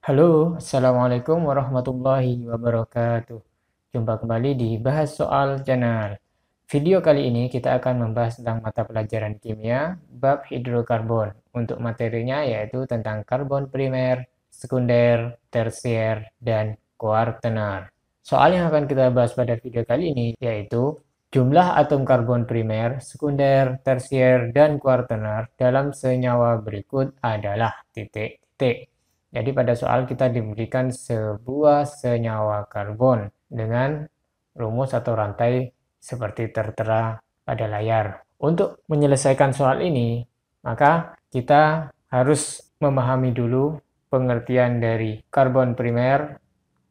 Halo, Assalamualaikum warahmatullahi wabarakatuh. Jumpa kembali di Bahas Soal Channel. Video kali ini kita akan membahas tentang mata pelajaran kimia bab hidrokarbon. Untuk materinya yaitu tentang karbon primer, sekunder, tersier, dan kuartener. Soal yang akan kita bahas pada video kali ini yaitu jumlah atom karbon primer, sekunder, tersier, dan kuartener dalam senyawa berikut adalah titik-titik. Jadi pada soal kita diberikan sebuah senyawa karbon dengan rumus atau rantai seperti tertera pada layar. Untuk menyelesaikan soal ini, maka kita harus memahami dulu pengertian dari karbon primer,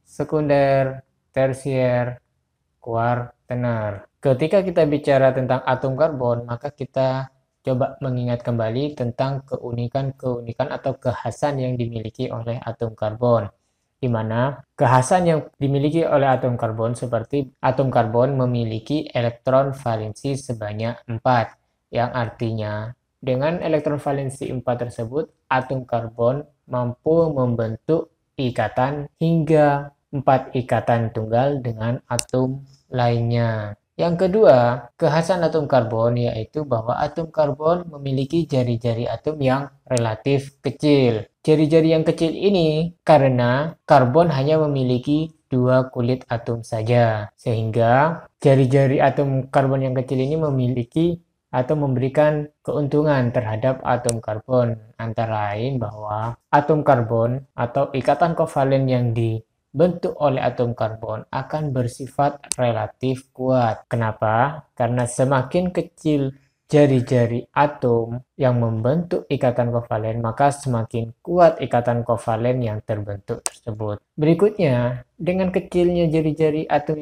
sekunder, tersier, kuartener. Ketika kita bicara tentang atom karbon, maka kita coba mengingat kembali tentang keunikan-keunikan atau kekhasan yang dimiliki oleh atom karbon. Di mana kekhasan yang dimiliki oleh atom karbon seperti atom karbon memiliki elektron valensi sebanyak 4, yang artinya dengan elektron valensi 4 tersebut, atom karbon mampu membentuk ikatan hingga 4 ikatan tunggal dengan atom lainnya. Yang kedua, kekhasan atom karbon yaitu bahwa atom karbon memiliki jari-jari atom yang relatif kecil. Jari-jari yang kecil ini karena karbon hanya memiliki 2 kulit atom saja, sehingga jari-jari atom karbon yang kecil ini memiliki atau memberikan keuntungan terhadap atom karbon, antara lain bahwa atom karbon atau ikatan kovalen yang dibentuk oleh atom karbon akan bersifat relatif kuat. Kenapa? Karena semakin kecil jari-jari atom yang membentuk ikatan kovalen, maka semakin kuat ikatan kovalen yang terbentuk tersebut. Berikutnya, dengan kecilnya jari-jari atom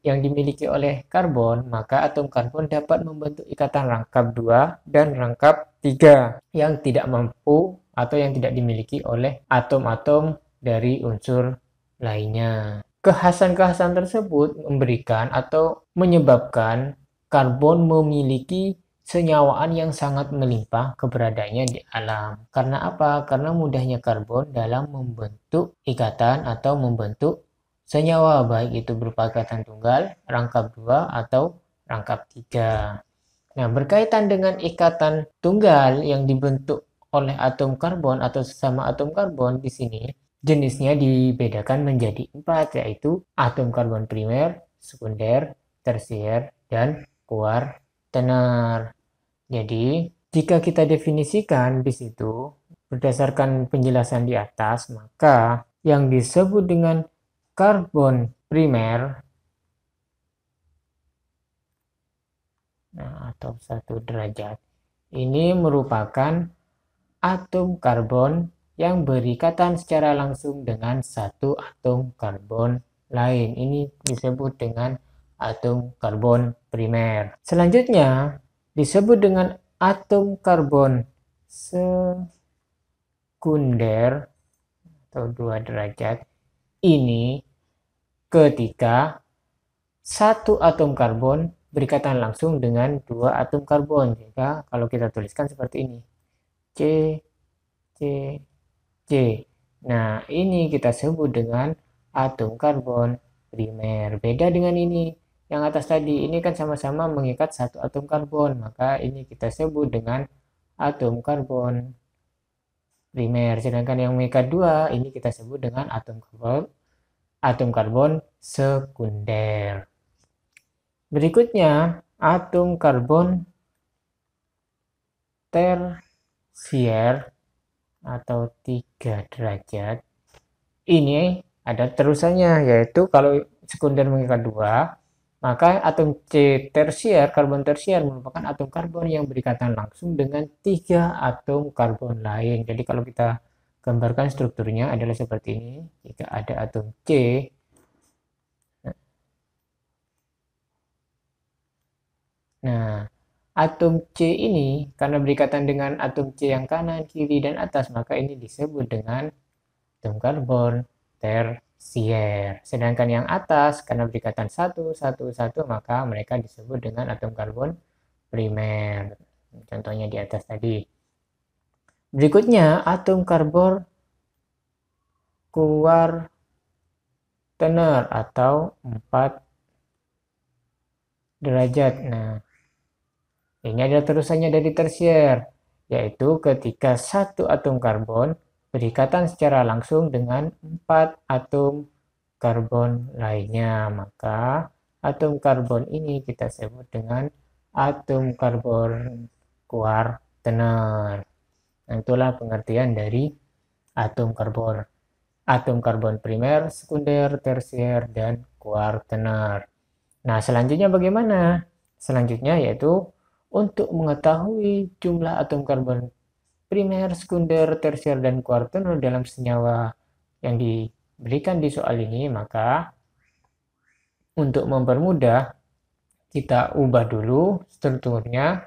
yang dimiliki oleh karbon, maka atom karbon dapat membentuk ikatan rangkap 2 dan rangkap 3 yang tidak mampu atau yang tidak dimiliki oleh atom-atom dari unsur lainnya. Kekhasan-kekhasan tersebut memberikan atau menyebabkan karbon memiliki senyawaan yang sangat melimpah keberadaannya di alam. Karena apa? Karena mudahnya karbon dalam membentuk ikatan atau membentuk senyawa, baik itu berupa ikatan tunggal, rangkap 2, atau rangkap 3. Nah, berkaitan dengan ikatan tunggal yang dibentuk oleh atom karbon atau sesama atom karbon di sini, jenisnya dibedakan menjadi 4, yaitu atom karbon primer, sekunder, tersier, dan kuartener. Jadi, jika kita definisikan di situ, berdasarkan penjelasan di atas, maka yang disebut dengan karbon primer, nah, atau 1 derajat, ini merupakan atom karbon yang berikatan secara langsung dengan satu atom karbon lain. Ini disebut dengan atom karbon primer. Selanjutnya, disebut dengan atom karbon sekunder atau 2 derajat. Ini ketika satu atom karbon berikatan langsung dengan 2 atom karbon. Jika kalau kita tuliskan seperti ini, C, C, C. Nah, ini kita sebut dengan atom karbon primer. Beda dengan ini. Yang atas tadi, ini kan sama-sama mengikat satu atom karbon. Maka ini kita sebut dengan atom karbon primer. Sedangkan yang mengikat 2, ini kita sebut dengan atom karbon sekunder. Berikutnya, atom karbon tersier atau 3 derajat. Ini ada terusannya, yaitu kalau sekunder mengikat 2, maka atom C tersier, karbon tersier merupakan atom karbon yang berikatan langsung dengan 3 atom karbon lain. Jadi kalau kita gambarkan strukturnya adalah seperti ini. Jika ada atom C, nah, atom C ini karena berikatan dengan atom C yang kanan, kiri, dan atas, maka ini disebut dengan atom karbon tersier. Sedangkan yang atas karena berikatan 1, 1, 1, maka mereka disebut dengan atom karbon primer. Contohnya di atas tadi. Berikutnya, atom karbon kuartener atau 4 derajat. Nah, ini adalah terusannya dari tersier, yaitu ketika satu atom karbon berikatan secara langsung dengan 4 atom karbon lainnya, maka atom karbon ini kita sebut dengan atom karbon kuartener. Nah, itulah pengertian dari atom karbon. Atom karbon primer, sekunder, tersier, dan kuartener. Nah, selanjutnya bagaimana? Selanjutnya yaitu untuk mengetahui jumlah atom karbon primer, sekunder, tersier, dan kuartener dalam senyawa yang diberikan di soal ini, maka untuk mempermudah kita ubah dulu strukturnya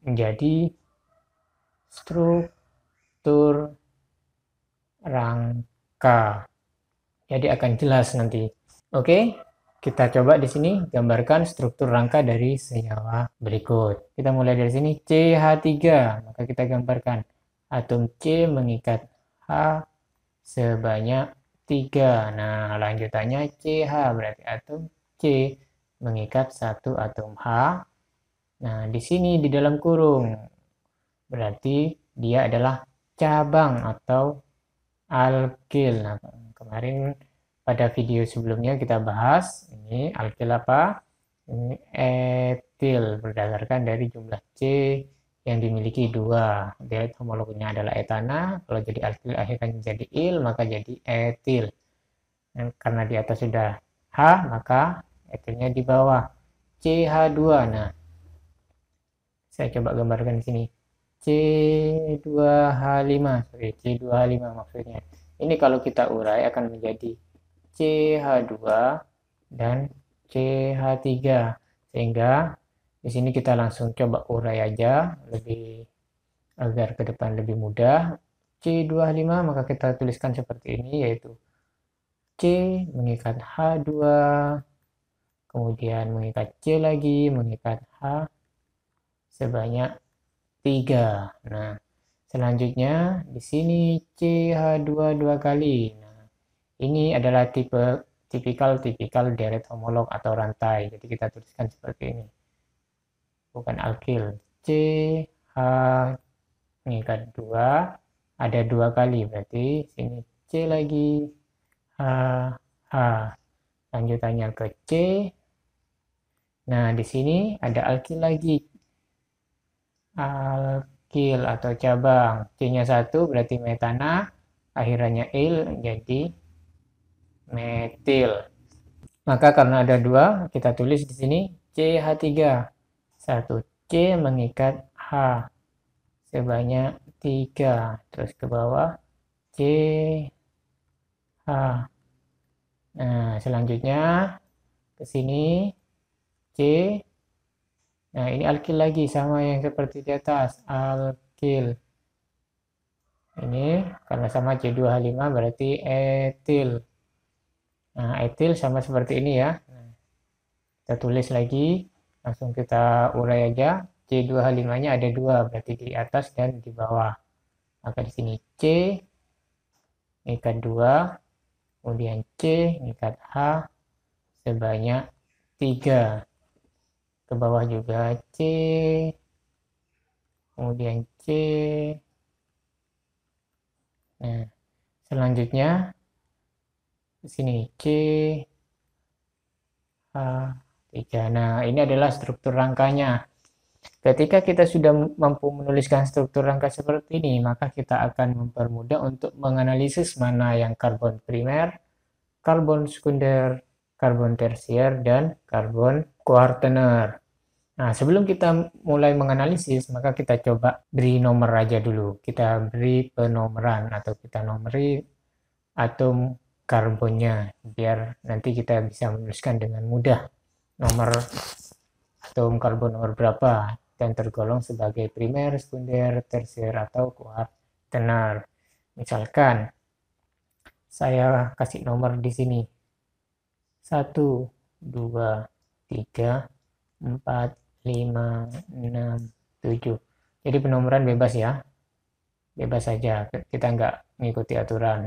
menjadi struktur rangka. Jadi akan jelas nanti. Oke, kita coba di sini gambarkan struktur rangka dari senyawa berikut. Kita mulai dari sini CH3, maka kita gambarkan atom C mengikat H sebanyak 3. Nah, lanjutannya CH berarti atom C mengikat satu atom H. Nah, di sini di dalam kurung berarti dia adalah cabang atau alkil. Nah, kemarin pada video sebelumnya kita bahas ini alkil apa? Ini etil berdasarkan dari jumlah C yang dimiliki 2. Dia homolognya adalah etana. Kalau jadi alkil akhirnya jadi il, maka jadi etil. Dan karena di atas sudah H, maka etilnya di bawah CH2. Nah, saya coba gambarkan di sini. C2H5, C2H5 maksudnya. Ini kalau kita urai akan menjadi CH2 dan CH3. Sehingga di sini kita langsung coba urai aja lebih agar ke depan lebih mudah. C2H5 maka kita tuliskan seperti ini, yaitu C mengikat H2, kemudian mengikat C lagi, mengikat H sebanyak 3. Nah, selanjutnya di sini CH2 2 kali. Nah, ini adalah tipikal deret homolog atau rantai. Jadi kita tuliskan seperti ini. Bukan alkil. CH mengikat 2, ada 2 kali, berarti sini C lagi, H, H. Lanjutannya ke C. Nah, di sini ada alkil lagi. Alkil atau cabang. C-nya 1 berarti metana, akhirannya il jadi metil. Maka karena ada 2, kita tulis di sini CH3. 1 C mengikat H sebanyak 3. Terus ke bawah C H. Nah, selanjutnya ke sini C. Nah, ini alkil lagi sama yang seperti di atas, alkil. Ini karena sama C2H5 berarti etil. Nah, etil sama seperti ini ya. Kita tulis lagi, langsung kita urai aja. C2H5-nya ada 2, berarti di atas dan di bawah. Maka di sini C mengikat 2, kemudian C mengikat H sebanyak 3. Ke bawah juga C, kemudian C. Nah, selanjutnya di sini C, H, 3. Nah, ini adalah struktur rangkanya. Ketika kita sudah mampu menuliskan struktur rangka seperti ini, maka kita akan mempermudah untuk menganalisis mana yang karbon primer, karbon sekunder, karbon tersier, dan karbon kuartener. Nah, sebelum kita mulai menganalisis, maka kita coba beri nomor aja dulu. Kita beri penomoran atau kita nomori atom karbonnya, biar nanti kita bisa menuliskan dengan mudah nomor atom karbon nomor berapa dan tergolong sebagai primer, sekunder, tersier, atau kuartener. Misalkan saya kasih nomor di sini 1, 2, 3, 4, 5, 6, 7. Jadi penomoran bebas ya. Bebas saja, kita nggak mengikuti aturan.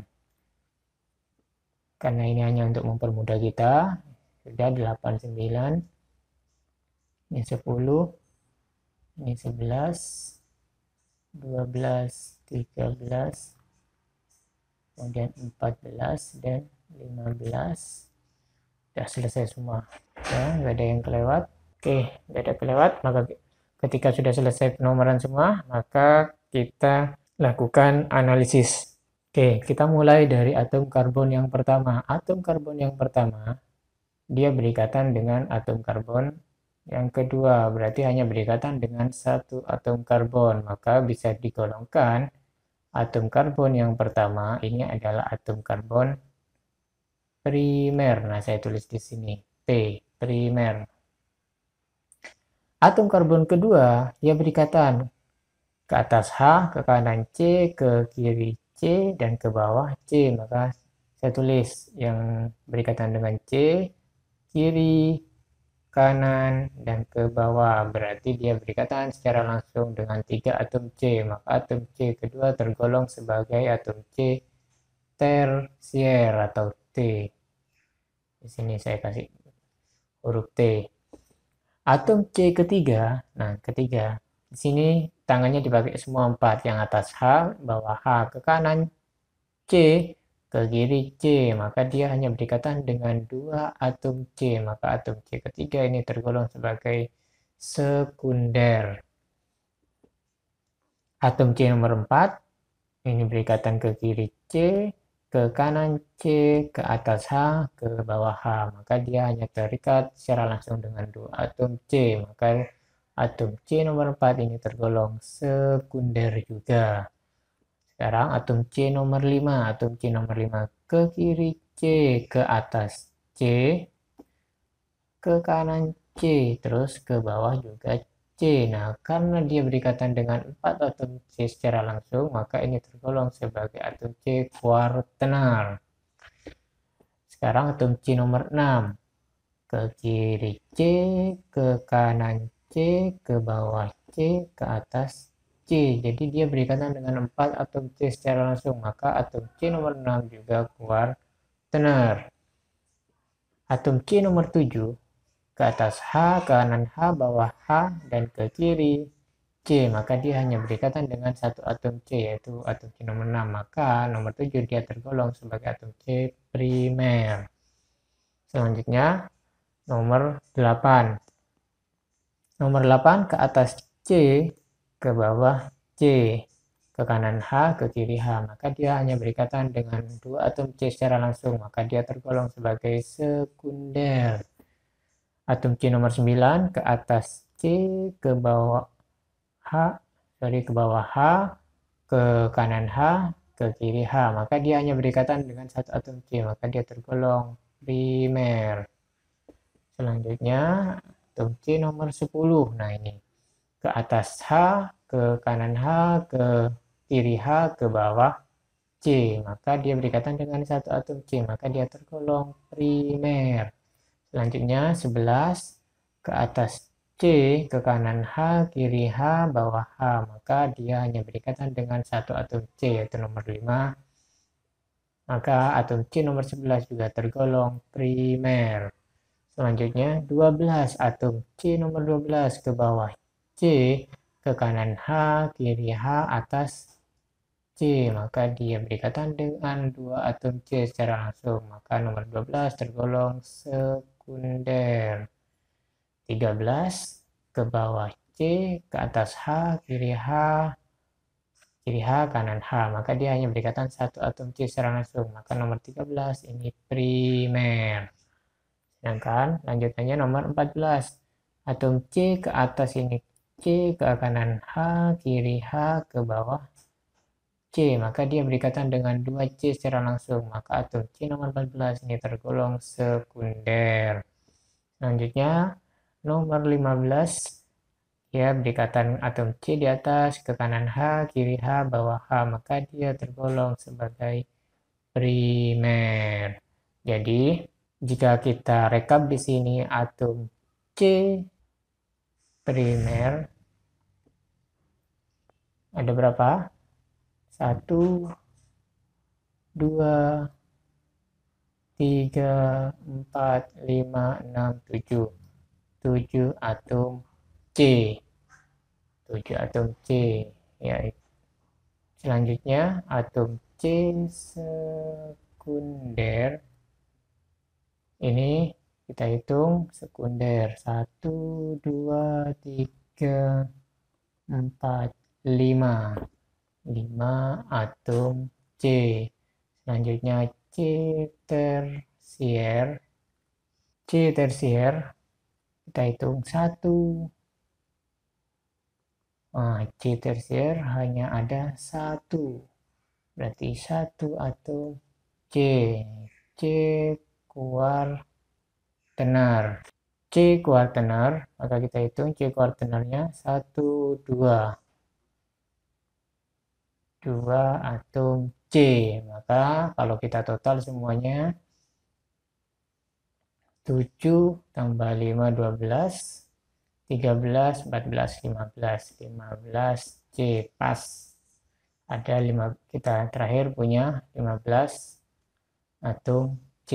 Karena ini hanya untuk mempermudah kita. Sudah 8, 9. Ini 10. Ini 11. 12, 13. Kemudian 14 dan 15. Sudah selesai semua. Ya, nggak ada yang kelewat. Oke, nggak ada kelewat. Maka ketika sudah selesai penomoran semua, maka kita lakukan analisis. Oke, kita mulai dari atom karbon yang pertama. Atom karbon yang pertama, dia berikatan dengan atom karbon yang kedua, berarti hanya berikatan dengan satu atom karbon. Maka bisa digolongkan atom karbon yang pertama ini adalah atom karbon primer. Nah, saya tulis di sini P, primer. Atom karbon kedua, dia berikatan ke atas H, ke kanan C, ke kiri C, dan ke bawah C. Maka saya tulis yang berikatan dengan C, kiri, kanan, dan ke bawah. Berarti dia berikatan secara langsung dengan 3 atom C. Maka atom C kedua tergolong sebagai atom C tersier atau T. Di sini saya kasih huruf T. Atom C ketiga, nah ketiga, di sini tangannya dipakai semua 4, yang atas H, bawah H, ke kanan C, ke kiri C, maka dia hanya berikatan dengan 2 atom C, maka atom C ketiga ini tergolong sebagai sekunder. Atom C nomor 4, ini berikatan ke kiri C, ke kanan C, ke atas H, ke bawah H, maka dia hanya terikat secara langsung dengan 2 atom C, maka atom C nomor 4 ini tergolong sekunder juga. Sekarang atom C nomor 5, atom C nomor 5 ke kiri C, ke atas C, ke kanan C, terus ke bawah juga C. Nah, karena dia berikatan dengan 4 atom C secara langsung, maka ini tergolong sebagai atom C kuartenar. Sekarang atom C nomor 6, ke kiri C, ke kanan C, ke bawah C, ke atas C. Jadi dia berikatan dengan 4 atom C secara langsung, maka atom C nomor 6 juga kuartenar. Atom C nomor 7, ke atas H, ke kanan H, bawah H, dan ke kiri C, maka dia hanya berikatan dengan satu atom C, yaitu atom C nomor 6, maka nomor 7 dia tergolong sebagai atom C primer. Selanjutnya nomor 8. Nomor 8 ke atas C, ke bawah C, ke kanan H, ke kiri H, maka dia hanya berikatan dengan 2 atom C secara langsung, maka dia tergolong sebagai sekunder. Atom C nomor 9 ke atas C, ke bawah H, ke bawah H, ke kanan H, ke kiri H, maka dia hanya berikatan dengan satu atom C, maka dia tergolong primer. Selanjutnya atom C nomor 10. Nah, ini ke atas H, ke kanan H, ke kiri H, ke bawah C, maka dia berikatan dengan satu atom C, maka dia tergolong primer. Selanjutnya 11 ke atas C, ke kanan H, kiri H, bawah H, maka dia hanya berikatan dengan satu atom C, yaitu nomor 5. Maka atom C nomor 11 juga tergolong primer. Selanjutnya 12, atom C nomor 12 ke bawah C, ke kanan H, kiri H, atas C, maka dia berikatan dengan 2 atom C secara langsung, maka nomor 12 tergolong sekunder. 13 ke bawah C, ke atas H, kiri H, kanan H, maka dia hanya berikatan satu atom C secara langsung, maka nomor 13 ini primer. Sedangkan lanjutannya nomor 14, atom C ke atas ini C, ke kanan H, kiri H, ke bawah C, maka dia berikatan dengan 2C secara langsung, maka atom C nomor 14 ini tergolong sekunder. Selanjutnya nomor 15, ya berikatan atom C di atas, ke kanan H, kiri H, bawah H, maka dia tergolong sebagai primer. Jadi jika kita rekap di sini, atom C primer ada berapa? 1, 2, 3, 4, 5, 6, 7. 7 atom C. 7 atom C. Ya, selanjutnya atom C sekunder. Ini kita hitung sekunder. 1, 2, 3, 4, 5. 5 atom C. Selanjutnya C tersier. C tersier kita hitung 1. Nah, C tersier hanya ada 1. Berarti 1 atom C. C kuartenar. C kuartenar, maka kita hitung C kuartenarnya 1, 2. 2 atom C. Maka kalau kita total semuanya 7 tambah 5, 12. 13, 14, 15. 15 C pas. Ada 5, kita terakhir punya 15 atom C.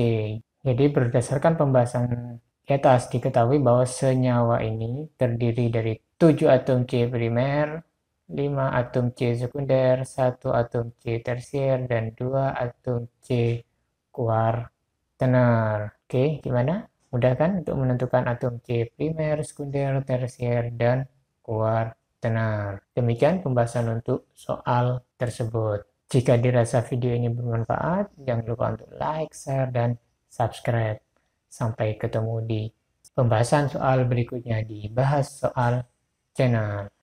Jadi berdasarkan pembahasan di atas diketahui bahwa senyawa ini terdiri dari 7 atom C primer, 5 atom C sekunder, 1 atom C tersier, dan 2 atom C kuartenar. Oke, gimana? Mudah kan untuk menentukan atom C primer, sekunder, tersier, dan kuartenar. Demikian pembahasan untuk soal tersebut. Jika dirasa video ini bermanfaat, jangan lupa untuk like, share, dan subscribe. Sampai ketemu di pembahasan soal berikutnya di Bahas Soal Channel.